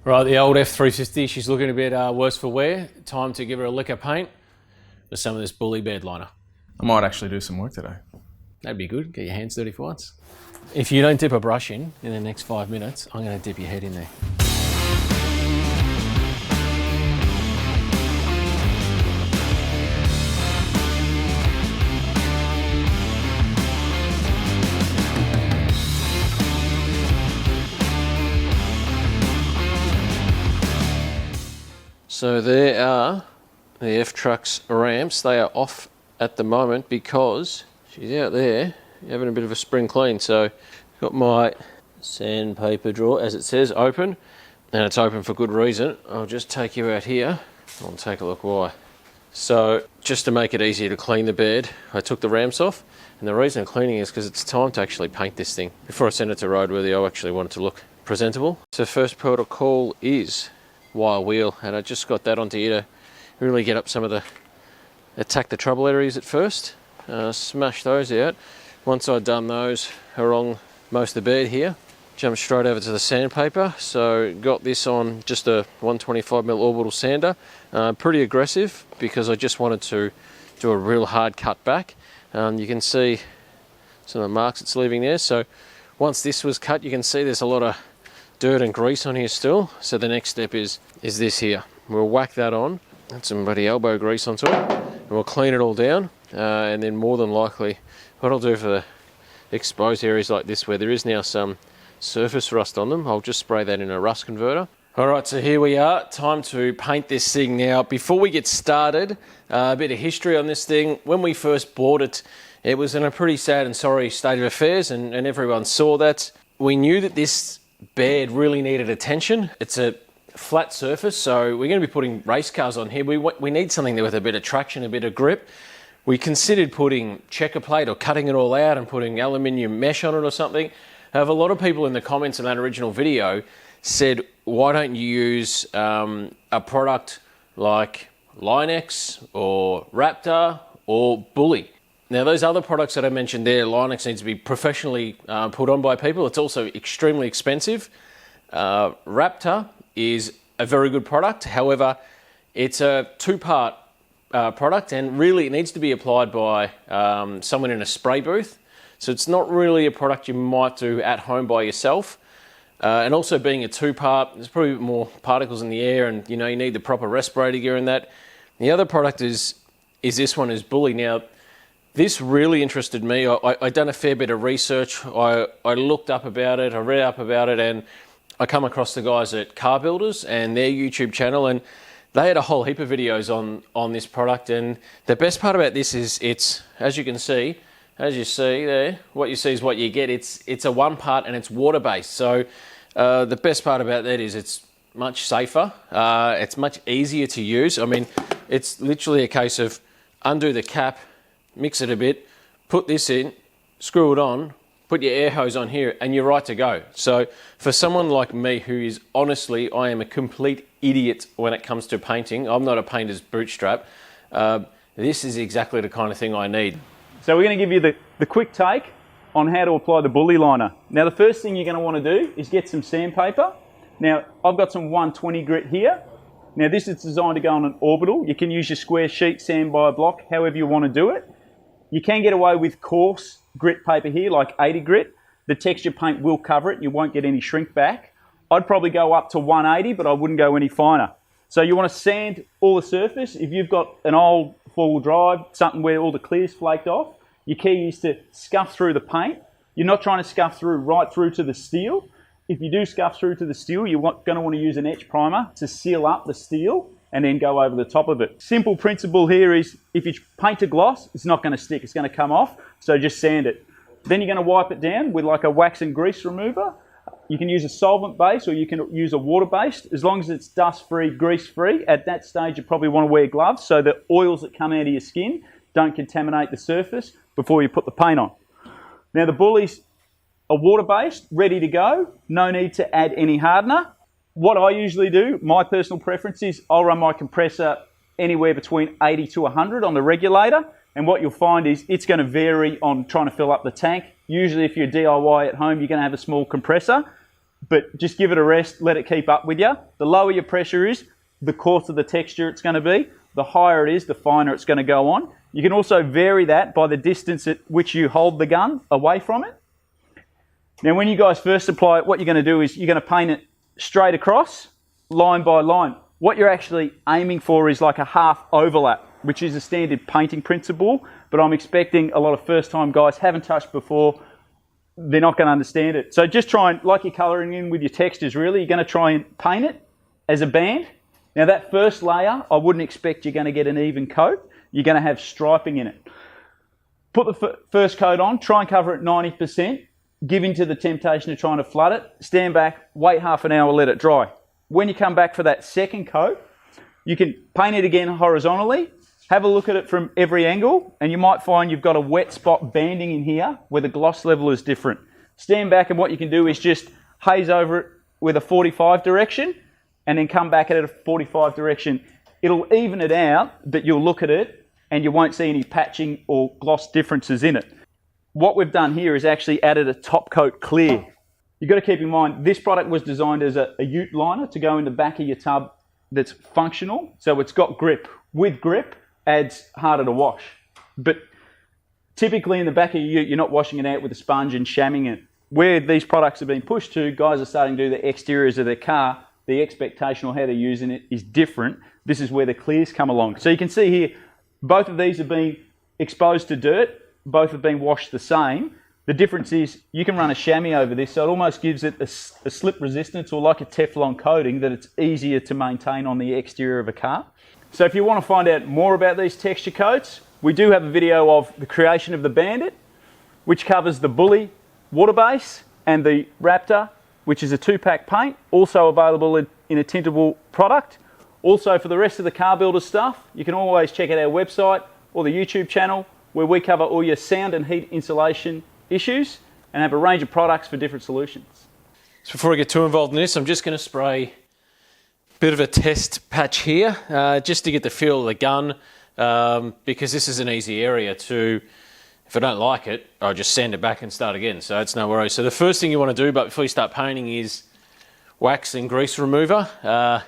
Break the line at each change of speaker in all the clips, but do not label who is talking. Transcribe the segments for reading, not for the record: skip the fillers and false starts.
Right, the old F350, she's looking a bit worse for wear. Time to give her a lick of paint with some of this Bully bed liner.
I might actually do some work today.
That'd be good, get your hands dirty for once. If you don't dip a brush in the next 5 minutes, I'm gonna dip your head in there. So there are the F-Truck's ramps. They are off at the moment because she's out there having a bit of a spring clean. So got my sandpaper drawer, as it says, open, and it's open for good reason. I'll just take you out here. I'll take a look why. So just to make it easier to clean the bed, I took the ramps off, and the reason I'm cleaning is because it's time to actually paint this thing. Before I send it to roadworthy, I actually want it to look presentable. So first protocol is wire wheel, and I just got that onto here to really get up some of the, attack the trouble areas at first, smash those out. Once I'd done those along most of the bed here, jumped straight over to the sandpaper. So got this on just a 125mm orbital sander, pretty aggressive because I just wanted to do a real hard cut back. You can see some of the marks it's leaving there. So once this was cut, you can see there's a lot of dirt and grease on here still. So the next step is this here. We'll whack that on, add some bloody elbow grease onto it, and we'll clean it all down. And then more than likely, what I'll do for the exposed areas like this where there is now some surface rust on them, I'll just spray that in a rust converter. Alright, so here we are, time to paint this thing now. Before we get started, a bit of history on this thing. When we first bought it, it was in a pretty sad and sorry state of affairs, and everyone saw that. We knew that this bed really needed attention. It's a flat surface, so we're going to be putting race cars on here. We need something with a bit of traction, a bit of grip. We considered putting checker plate or cutting it all out and putting aluminium mesh on it or something. However, a lot of people in the comments in that original video said, why don't you use a product like Linex or Raptor or Bully? Now, those other products that I mentioned there, Linex needs to be professionally put on by people. It's also extremely expensive. Raptor is a very good product. However, it's a two-part product, and really it needs to be applied by someone in a spray booth. So it's not really a product you might do at home by yourself. And also being a two-part, there's probably more particles in the air, and you need the proper respirator gear in that. The other product is this one, is Bully. Now, this really interested me. I'd done a fair bit of research. I looked up about it, I read up about it, and I come across the guys at Car Builders and their YouTube channel, and they had a whole heap of videos on this product. And the best part about this is it's, as you see there, what you see is what you get. It's a one part and it's water-based. So the best part about that is it's much safer. It's much easier to use. I mean, it's literally a case of undo the cap, mix it a bit, put this in, screw it on, put your air hose on here, and you're right to go. So for someone like me who is honestly, I am a complete idiot when it comes to painting. I'm not a painter's bootstrap. This is exactly the kind of thing I need.
So we're going to give you the quick take on how to apply the Bullyliner. Now, the first thing you're going to want to do is get some sandpaper. Now, I've got some 120 grit here. Now, this is designed to go on an orbital. You can use your square sheet, sand by a block, however you want to do it. You can get away with coarse grit paper here, like 80 grit. The texture paint will cover it. You won't get any shrink back. I'd probably go up to 180, but I wouldn't go any finer. So you want to sand all the surface. If you've got an old four-wheel drive, something where all the clear's flaked off, your key is to scuff through the paint. You're not trying to scuff through right through to the steel. If you do scuff through to the steel, you're going to want to use an etch primer to seal up the steel and then go over the top of it. Simple principle here is if you paint a gloss, it's not going to stick, it's going to come off, so just sand it. Then you're going to wipe it down with like a wax and grease remover. You can use a solvent base or you can use a water based, as long as it's dust free, grease free. At that stage you probably want to wear gloves so the oils that come out of your skin don't contaminate the surface before you put the paint on. Now the Bullies are water based, ready to go, no need to add any hardener. What I usually do, my personal preference is I'll run my compressor anywhere between 80 to 100 on the regulator, and what you'll find is it's going to vary on trying to fill up the tank. Usually if you're DIY at home, you're going to have a small compressor. but just give it a rest, let it keep up with you. The lower your pressure is, the coarser the texture it's going to be. The higher it is, the finer it's going to go on. You can also vary that by the distance at which you hold the gun away from it. Now, when you guys first apply it, what you're going to do is you're going to paint it straight across, line by line. What you're actually aiming for is like a half overlap, which is a standard painting principle, but I'm expecting a lot of first-time guys haven't touched before, they're not going to understand it. So just try and, like you're colouring in with your textures really, you're going to try and paint it as a band. Now that first layer, I wouldn't expect you're going to get an even coat. You're going to have striping in it. Put the first coat on, try and cover it 90%, give in to the temptation of trying to flood it, stand back, wait half an hour, let it dry. When you come back for that second coat, you can paint it again horizontally, have a look at it from every angle, and you might find you've got a wet spot banding in here where the gloss level is different. Stand back, and what you can do is just haze over it with a 45 direction, and then come back at it a 45 direction. It'll even it out, but you'll look at it and you won't see any patching or gloss differences in it. What we've done here is actually added a top coat clear. You've got to keep in mind, this product was designed as a ute liner to go in the back of your tub that's functional, so it's got grip. With grip, adds harder to wash. But typically in the back of your ute, you're not washing it out with a sponge and shamming it. Where these products are being pushed to, guys are starting to do the exteriors of their car, the expectation or how they're using it is different. This is where the clears come along. So you can see here, both of these have been exposed to dirt, both have been washed the same. The difference is you can run a chamois over this, so it almost gives it a slip resistance or like a Teflon coating that it's easier to maintain on the exterior of a car. So if you want to find out more about these texture coats, we do have a video of the creation of the Bandit, which covers the Bully water base and the Raptor, which is a 2-pack paint, also available in a tintable product. Also for the rest of the car builder stuff, you can always check out our website or the YouTube channel where we cover all your sound and heat insulation issues and have a range of products for different solutions.
So before I get too involved in this, I'm just going to spray a bit of a test patch here just to get the feel of the gun because this is an easy area to, if I don't like it, I'll just sand it back and start again, so it's no worries. So the first thing you want to do, but before you start painting, is wax and grease remover.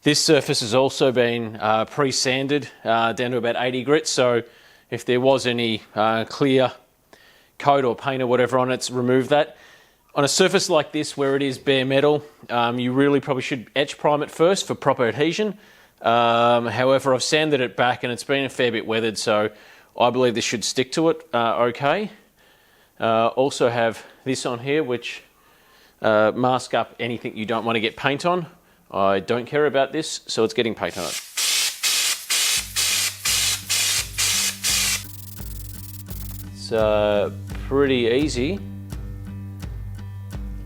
This surface has also been pre-sanded down to about 80 grit, so if there was any clear coat or paint or whatever on it, remove that. On a surface like this where it is bare metal, you really probably should etch prime it first for proper adhesion. However, I've sanded it back and it's been a fair bit weathered, so I believe this should stick to it okay. Also have this on here which mask up anything you don't want to get paint on. I don't care about this, so it's getting paint on it. It's pretty easy.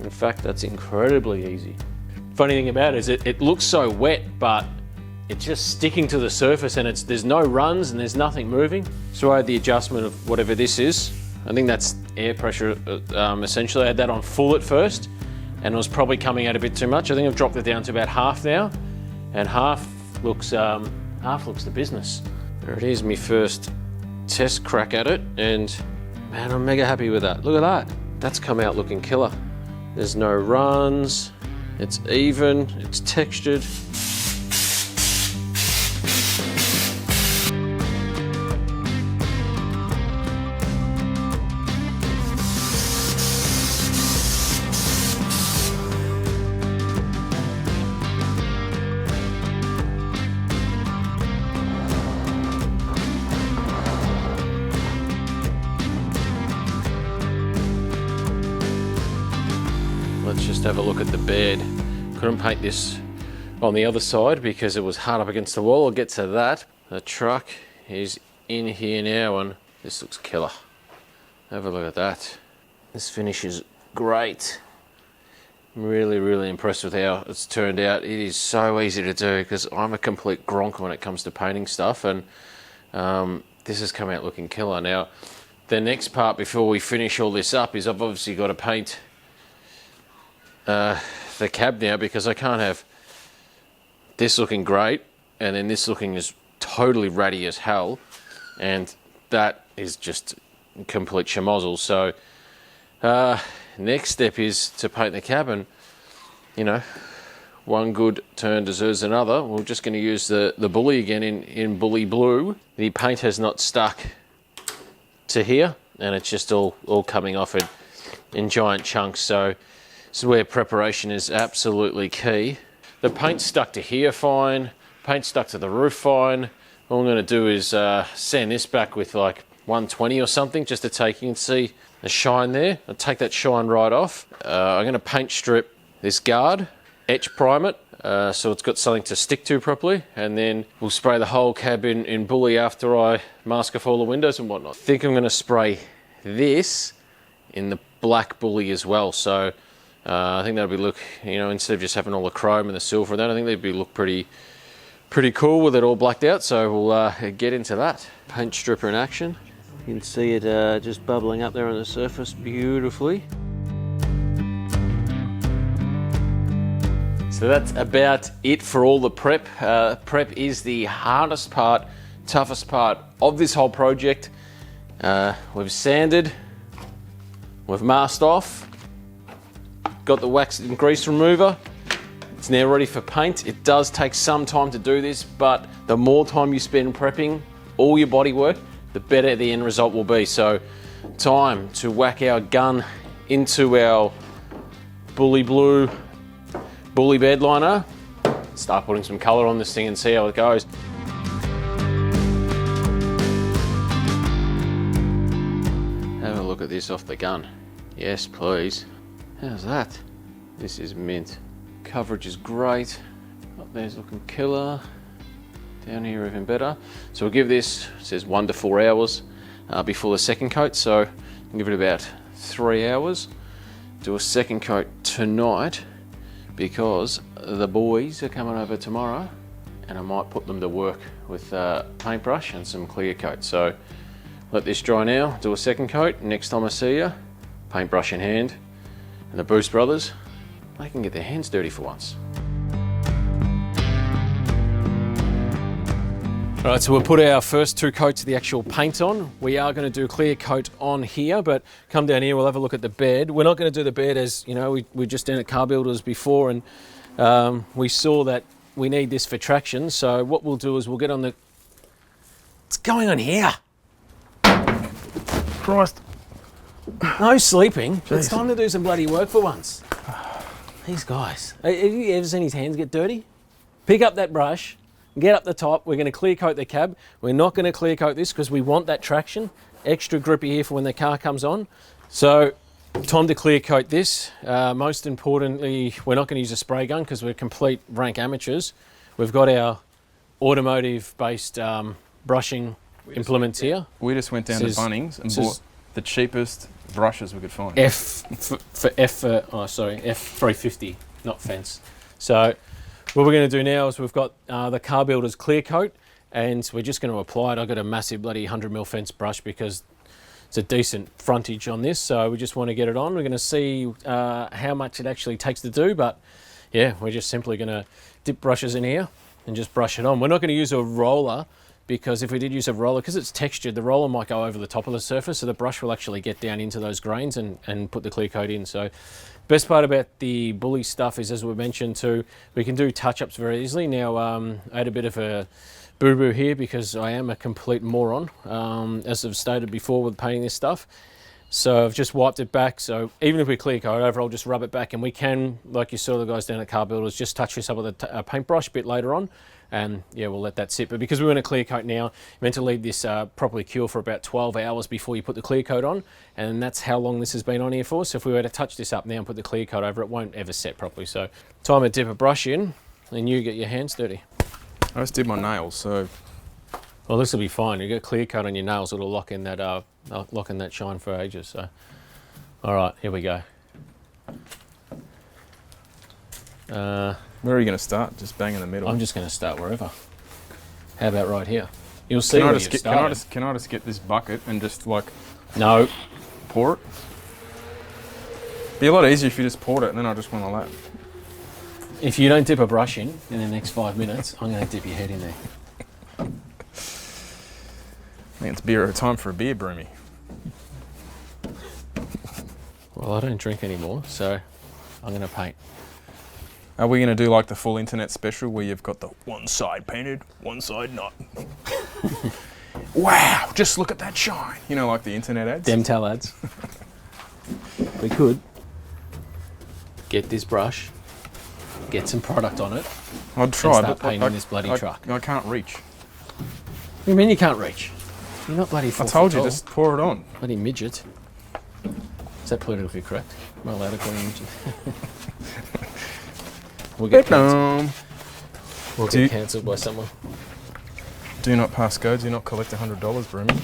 In fact, that's incredibly easy. Funny thing about it is it looks so wet, but it's just sticking to the surface and there's no runs and there's nothing moving. So I had the adjustment of whatever this is. I think that's air pressure essentially. I had that on full at first and it was probably coming out a bit too much. I think I've dropped it down to about half now, and half looks the business. There it is, my first test crack at it, and man, I'm mega happy with that. Look at that. That's come out looking killer. There's no runs, it's even, it's textured. Let's just have a look at the bed. Couldn't paint this on the other side because it was hard up against the wall. I'll get to that. The truck is in here now and this looks killer. Have a look at that. This finish is great. I'm really, really impressed with how it's turned out. It is so easy to do because I'm a complete gronk when it comes to painting stuff, and this has come out looking killer. Now, the next part before we finish all this up is I've obviously got to paint the cab now, because I can't have this looking great and then this looking as totally ratty as hell, and that is just complete schmozzle. So next step is to paint the cabin. you know, one good turn deserves another. We're just going to use the bully again in Bully Blue. The paint has not stuck to here, and it's just all coming off it in giant chunks. So this is where preparation is absolutely key. The paint stuck to here fine, paint stuck to the roof fine. All I'm going to do is sand this back with like 120 or something, just to take, you can see the shine there. I'll take that shine right off. I'm going to paint strip this guard, etch prime it, so it's got something to stick to properly, and then we'll spray the whole cab in Bully after I mask off all the windows and whatnot. I think I'm going to spray this in the black Bully as well, so I think that'll be look, you know, instead of just having all the chrome and the silver and that, I think they'd be look pretty cool with it all blacked out, so we'll get into that. Paint stripper in action. You can see it just bubbling up there on the surface beautifully. So that's about it for all the prep. Prep is the hardest part, toughest part of this whole project. We've sanded, we've masked off, got the wax and grease remover. It's now ready for paint. It does take some time to do this, but the more time you spend prepping all your body work, the better the end result will be. So time to whack our gun into our Bully Blue Bully bed liner, start putting some colour on this thing and see how it goes. Have a look at this off the gun. Yes, please. How's that? This is mint. Coverage is great. Up there's looking killer. Down here even better. So we'll give this, it says 1 to 4 hours before the second coat. So I'll give it about 3 hours. Do a second coat tonight, because the boys are coming over tomorrow and I might put them to work with a paintbrush and some clear coat. So let this dry now, do a second coat. Next time I see you, paintbrush in hand. And the Boost brothers, they can get their hands dirty for once. All right, so we'll put our first 2 coats of the actual paint on. We are going to do clear coat on here, but come down here, we'll have a look at the bed. We're not going to do the bed as, you know, we just done at Car Builders before, and we saw that we need this for traction. So what we'll do is we'll get on the... What's going on here?
Christ.
No sleeping.
Jeez.
It's time to do some bloody work for once. These guys. Have you ever seen his hands get dirty? Pick up that brush. Get up the top, we're going to clear coat the cab. We're not going to clear coat this because we want that traction. Extra grippy here for when the car comes on. So, time to clear coat this. Most importantly, we're not going to use a spray gun because we're complete rank amateurs. We've got our automotive-based brushing implements here.
We just went down to Bunnings and bought the cheapest brushes we could find.
F350, not fence. So, what we're going to do now is we've got the Car Builders clear coat, and we're just going to apply it. I've got a massive bloody 100mm fence brush because it's a decent frontage on this, so we just want to get it on. We're going to see how much it actually takes to do, but yeah, we're just simply going to dip brushes in here and just brush it on. We're not going to use a roller, because if we did use a roller, because it's textured, the roller might go over the top of the surface, so the brush will actually get down into those grains and put the clear coat in. So best part about the Bully stuff is, as we mentioned too, we can do touch-ups very easily. Now, I had a bit of a boo-boo here because I am a complete moron, as I've stated before with painting this stuff. So I've just wiped it back. So even if we clear coat over, I'll just rub it back, and we can, like you saw the guys down at Car Builders, just touch this up with a paintbrush a bit later on. And yeah, we'll let that sit. But because we want to clear coat now, you're meant to leave this properly cure for about 12 hours before you put the clear coat on. And that's how long this has been on here for. So if we were to touch this up now and put the clear coat over, it won't ever set properly. So time to dip a brush in and you get your hands dirty.
I just did my nails, so...
Well, this will be fine. You get clear coat on your nails, it'll lock in that shine for ages. So, all right, here we go.
Where are you going to start? Just bang in the middle?
I'm just going to start wherever. How about right here? You'll see
can
where
I just
you've
get,
started.
can I just get this bucket and just like
No.
pour it? Be a lot easier if you just poured it and then I just went like that.
If you don't dip a brush in the next 5 minutes, I'm going to dip your head in there.
I think it's time for a beer, Broomy.
Well, I don't drink anymore, so I'm going to paint.
Are we going to do like the full internet special where you've got the one side painted, one side not? Wow, just look at that shine. You know, like the internet ads?
Demtel ads. We could get this brush, get some product on it,
I'd try,
and start
but
painting this bloody truck.
I can't reach.
What do you mean you can't reach? You're not bloody 4
I told
foot
you,
tall.
just pour it on.
Bloody midget. Is that politically correct? Am I allowed to call you midget? We'll get cancelled. We'll get cancelled by someone.
Do not pass go, do not collect $100, Broomy.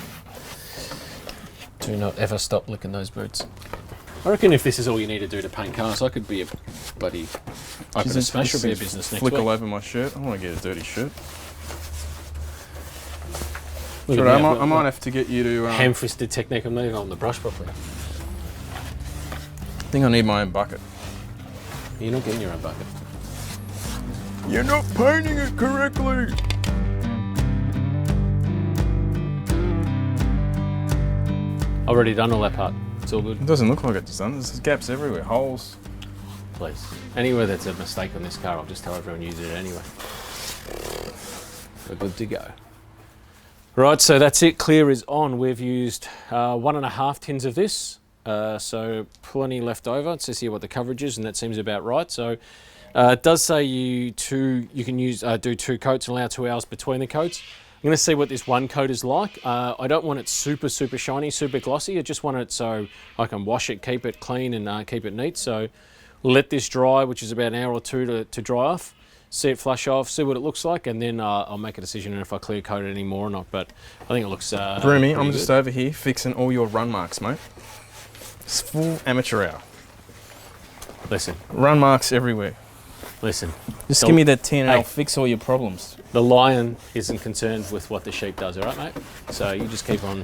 Do not ever stop licking those boots. I reckon if this is all you need to do to paint cars, I could be a bloody... Open a smash or be a business next week.
Flick all over my shirt. I want to get a dirty shirt.
Look
Sure,
at
I might have to get you to...
ham-fisted technique. I'm not even on the brush properly.
I think I need my own bucket.
You're not getting your own bucket.
You're not painting it correctly!
I've already done all that part. It's all good.
It doesn't look like it's done. There's gaps everywhere, holes.
Please. Anywhere that's a mistake on this car, I'll just tell everyone use it anyway. We're good to go. Right, so that's it. Clear is on. We've used 1.5 tins of this, so plenty left over. It says here what the coverage is, and that seems about right. So it does say you can use do 2 coats and allow 2 hours between the coats. I'm going to see what this one coat is like. I don't want it super shiny, super glossy. I just want it so I can wash it, keep it clean, and keep it neat. So let this dry, which is about an hour or 2 to dry off. See it flush off, see what it looks like, and then I'll make a decision on if I clear coat it anymore or not. But I think it looks
Broomy, I'm
good.
just over here fixing all your run marks, mate. It's full amateur hour.
Listen.
Run marks everywhere.
Listen.
Just give me that tin and I'll fix all your problems.
The lion isn't concerned with what the sheep does, all right, mate? So you just keep on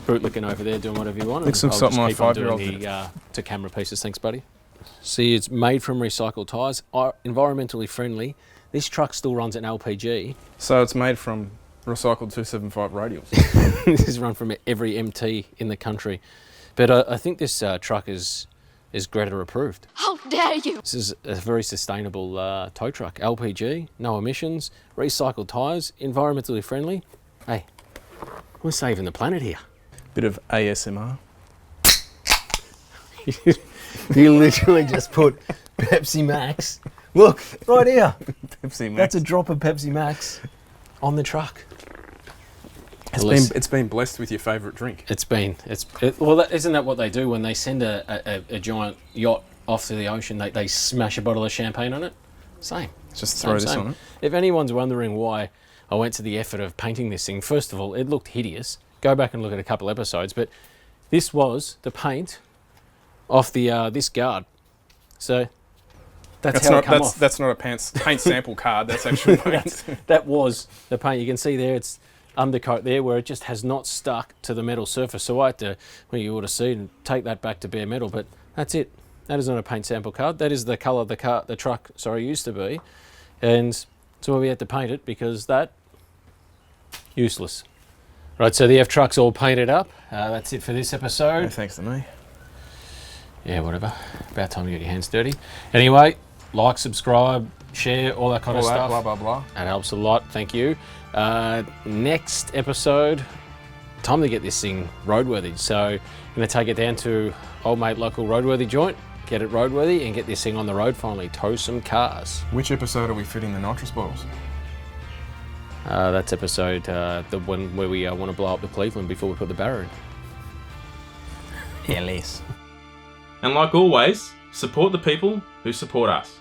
bootlicking over there, doing whatever you want.
Looks like something my 5-year-old did.
To camera pieces. Thanks, buddy. See, it's made from recycled tyres, environmentally friendly. This truck still runs an LPG.
So it's made from recycled 275 radials.
This is run from every MT in the country. But I think this truck is Greta approved. How dare you! This is a very sustainable tow truck. LPG, no emissions, recycled tyres, environmentally friendly. Hey, we're saving the planet here.
Bit of ASMR.
You literally just put Pepsi Max. Look, right here.
Pepsi Max.
That's a drop of Pepsi Max on the truck.
It's been blessed with your favourite drink.
Well, isn't that what they do when they send a giant yacht off to the ocean? They smash a bottle of champagne on it. Same.
Just throw this on it.
If anyone's wondering why I went to the effort of painting this thing, first of all, it looked hideous. Go back and look at a couple episodes, but this was the paint off the this guard. So that's how it came off.
That's not a paint sample card. That's actual paint.
That was the paint. You can see there it's undercoat there where it just has not stuck to the metal surface. So I had to, well, you ought to see, and take that back to bare metal. But that's it. That is not a paint sample card. That is the colour the truck used to be, and so we had to paint it because that useless. Right. So the F truck's all painted up. That's it for this episode.
No thanks to me.
Yeah, whatever. About time to get your hands dirty. Anyway, like, subscribe, share, all that kind of stuff.
Blah, blah, blah.
That helps a lot. Thank you. Next episode, time to get this thing roadworthy. So I'm going to take it down to old mate local roadworthy joint, get it roadworthy, and get this thing on the road finally. Tow some cars.
Which episode are we fitting the nitrous bottles?
That's episode the one where we want to blow up the Cleveland before we put the barrier in.
Yeah, less.
And like always, support the people who support us.